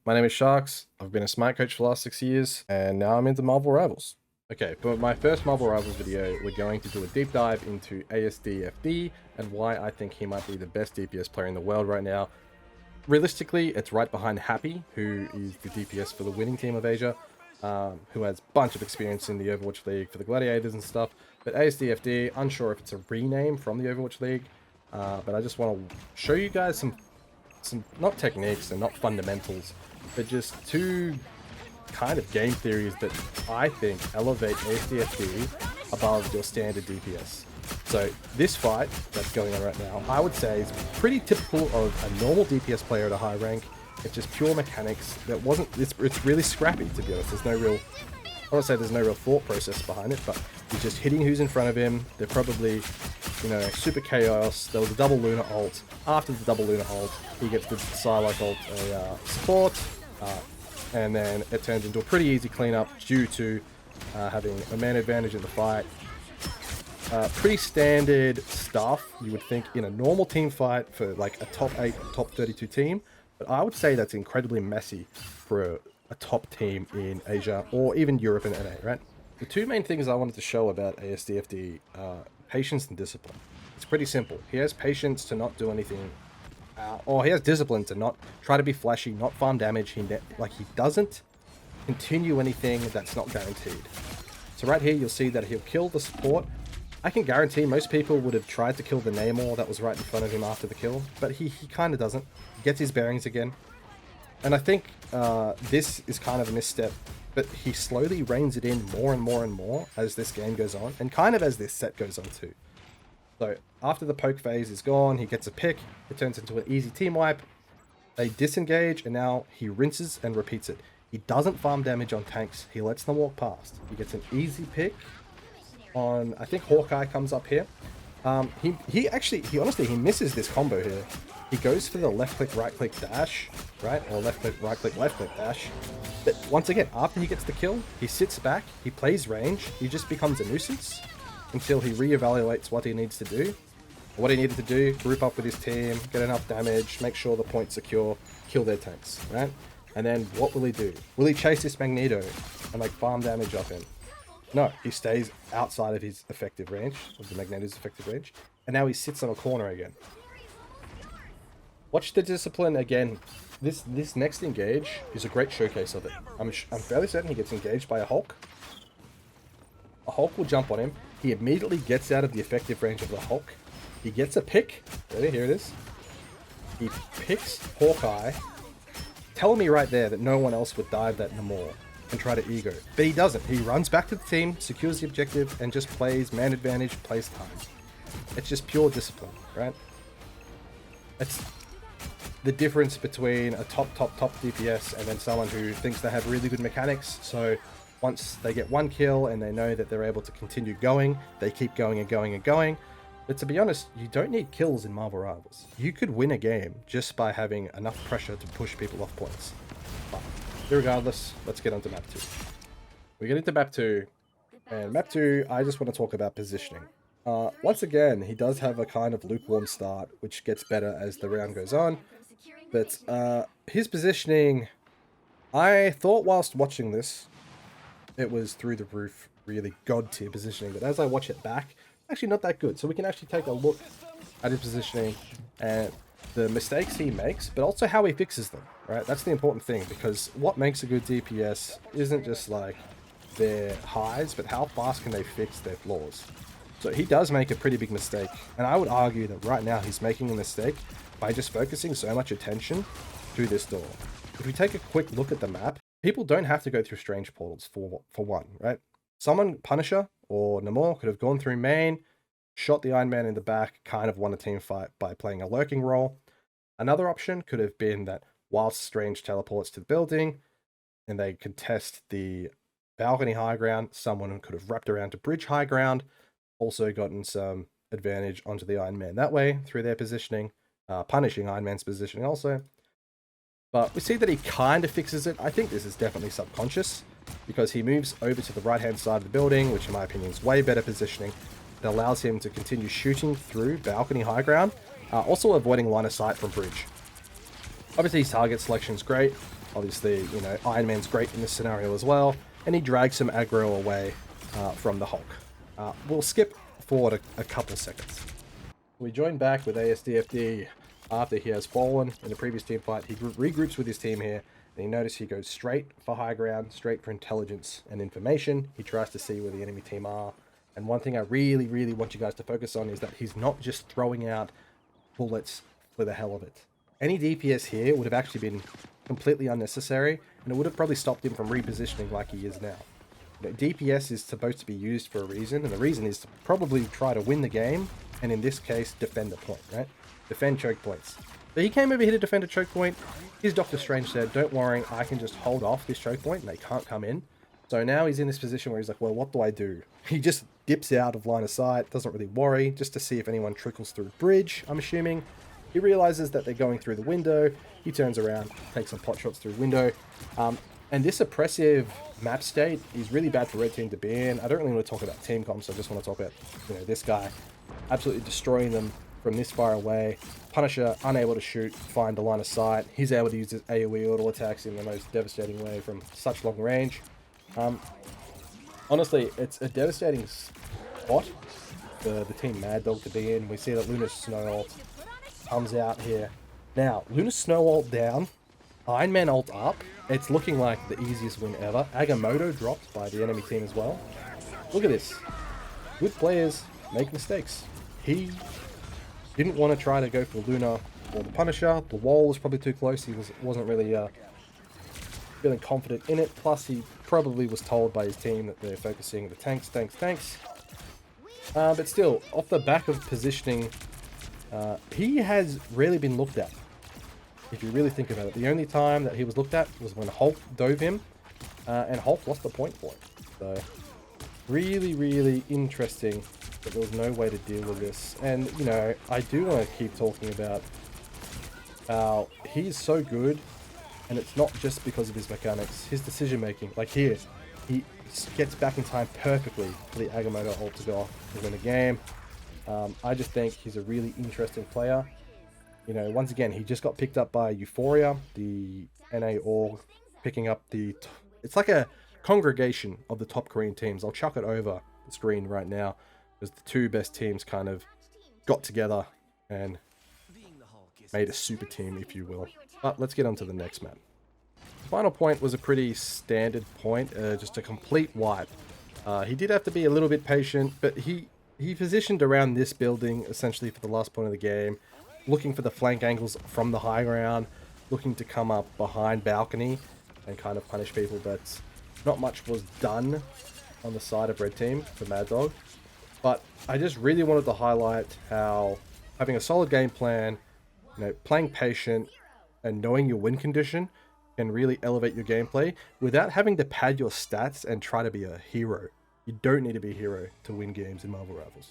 My name is Sharks. I've been a Smite coach for the last 6 years, and now I'm into Marvel Rivals. Okay, for my first Marvel Rivals video, we're going to do a deep dive into ASDFD and why I think he might be the best DPS player in the world right now. Realistically, it's right behind Happy, who is the DPS for the winning team of Asia, who has a bunch of experience in the Overwatch League for the Gladiators and stuff. But ASDFD, unsure if it's a rename from the Overwatch League, but I just want to show you guys some not techniques and not fundamentals, but just two kind of game theories that I think elevate ASDFD above your standard DPS. So this fight that's going on right now, I would say is pretty typical of a normal DPS player at a high rank. It's just pure mechanics. It's really scrappy, to be honest. There's no real, I want to say there's no real thought process behind it, but he's just hitting who's in front of him. They're probably, super chaos. There was a double Luna ult. After the double Luna ult, he gets the Psylocke ult support, and then it turns into a pretty easy cleanup due to having a man advantage in the fight. Pretty standard stuff you would think in a normal team fight for like a top 8, top 32 team, but I would say that's incredibly messy for a top team in Asia or even Europe and NA, right? The two main things I wanted to show about ASDFD are patience and discipline. It's pretty simple. He has patience to not do anything, or he has discipline to not try to be flashy, not farm damage. He doesn't continue anything that's not guaranteed. So right here, you'll see that he'll kill the support. I can guarantee most people would have tried to kill the Namor that was right in front of him after the kill, but he kind of doesn't. He gets his bearings again. And I think this is kind of a misstep, but he slowly reins it in more and more and more as this game goes on, and kind of as this set goes on too. So after the poke phase is gone, he gets a pick, it turns into an easy team wipe, they disengage, and now he rinses and repeats it. He doesn't farm damage on tanks, he lets them walk past. He gets an easy pick on, I think Hawkeye comes up here. He honestly misses this combo here. He goes for the left click, right click dash, right? Or left click, right click, left click dash. But once again, after he gets the kill, he sits back, he plays range, he just becomes a nuisance until he reevaluates what he needs to do. What he needed to do, group up with his team, get enough damage, make sure the point's secure, kill their tanks, right? And then what will he do? Will he chase this Magneto and like farm damage off him? No, he stays outside of his effective range, of the Magneto's effective range, and now he sits on a corner again. Watch the discipline again. This next engage is a great showcase of it. I'm fairly certain he gets engaged by a Hulk. A Hulk will jump on him. He immediately gets out of the effective range of the Hulk. He gets a pick. Ready? Here it is. He picks Hawkeye. Tell me right there that no one else would dive that Namor and try to ego. But he doesn't. He runs back to the team, secures the objective, and just plays man advantage, plays time. It's just pure discipline, right? It's the difference between a top DPS and then someone who thinks they have really good mechanics. So once they get one kill and they know that they're able to continue going, they keep going and going and going. But to be honest, you don't need kills in Marvel Rivals. You could win a game just by having enough pressure to push people off points. But regardless, let's get on to map 2. We get into map 2, and map 2, I just want to talk about positioning. Once again, he does have a kind of lukewarm start, which gets better as the round goes on. But his positioning, I thought whilst watching this, it was through the roof, really god tier positioning. But as I watch it back, actually not that good. So we can actually take a look at his positioning and the mistakes he makes, but also how he fixes them, right? That's the important thing, because what makes a good DPS isn't just like their highs, but how fast can they fix their flaws. So he does make a pretty big mistake, and I would argue that right now he's making a mistake by just focusing so much attention to this door. If we take a quick look at the map, people don't have to go through strange portals for one, right? Someone, Punisher or Namor, could have gone through main, shot the Iron Man in the back, kind of won a team fight by playing a lurking role. Another option could have been that whilst Strange teleports to the building and they contest the balcony high ground, someone could have wrapped around to bridge high ground, also gotten some advantage onto the Iron Man that way through their positioning, punishing Iron Man's positioning also. But we see that he kind of fixes it. I think this is definitely subconscious, because he moves over to the right-hand side of the building, which in my opinion is way better positioning. It allows him to continue shooting through balcony high ground, also avoiding line of sight from bridge. Obviously his target selection is great. Obviously, you know, Iron Man's great in this scenario as well, and he drags some aggro away from the Hulk. We'll skip forward a couple seconds. We join back with ASDFD after he has fallen in the previous team fight. He regroups with his team here, and you notice he goes straight for high ground, straight for intelligence and information. He tries to see where the enemy team are. And one thing I really, really want you guys to focus on is that he's not just throwing out bullets for the hell of it. Any DPS here would have actually been completely unnecessary, and it would have probably stopped him from repositioning like he is now. You know, DPS is supposed to be used for a reason, and the reason is to probably try to win the game, and in this case, defend the point, right? Defend choke points. So he came over here to defend a choke point. His Doctor Strange said, don't worry, I can just hold off this choke point, and they can't come in. So now he's in this position where he's like, well, what do I do? He just dips out of line of sight, doesn't really worry, just to see if anyone trickles through bridge, I'm assuming. He realizes that they're going through the window. He turns around, takes some pot shots through window. And this oppressive map state is really bad for Red Team to be in. I don't really want to talk about team comps, I just want to talk about, you know, this guy absolutely destroying them from this far away. Punisher unable to shoot, find the line of sight. He's able to use his AoE auto attacks in the most devastating way from such long range. Honestly, it's a devastating spot for the team Mad Dog to be in. We see that Luna's Snow ult comes out here. Now, Luna's Snow ult down, Iron Man ult up. It's looking like the easiest win ever. Agamotto dropped by the enemy team as well. Look at this. Good players make mistakes. He didn't want to try to go for Luna or the Punisher. The wall was probably too close. He wasn't really feeling confident in it. Plus, he probably was told by his team that they're focusing the tanks. But still, off the back of positioning, he has rarely been looked at. If you really think about it, the only time that he was looked at was when Hulk dove him, and Hulk lost the point for it. So, really, really interesting that there was no way to deal with this. And, you know, I do want to keep talking about how he's so good, and it's not just because of his mechanics, his decision making. Like here, he gets back in time perfectly for the Agamotto ult to go off to win the game. I just think he's a really interesting player. You know, once again, he just got picked up by Euphoria, the NA org, picking up the... It's like a congregation of the top Korean teams. I'll chuck it over the screen right now, because the two best teams kind of got together and made a super team, if you will. But let's get on to the next map. The final point was a pretty standard point, just a complete wipe. He did have to be a little bit patient, but he positioned around this building essentially for the last point of the game, looking for the flank angles from the high ground, looking to come up behind balcony and kind of punish people, but not much was done on the side of Red Team for Mad Dog. But I just really wanted to highlight how having a solid game plan, you know, playing patient and knowing your win condition can really elevate your gameplay without having to pad your stats and try to be a hero. You don't need to be a hero to win games in Marvel Rivals.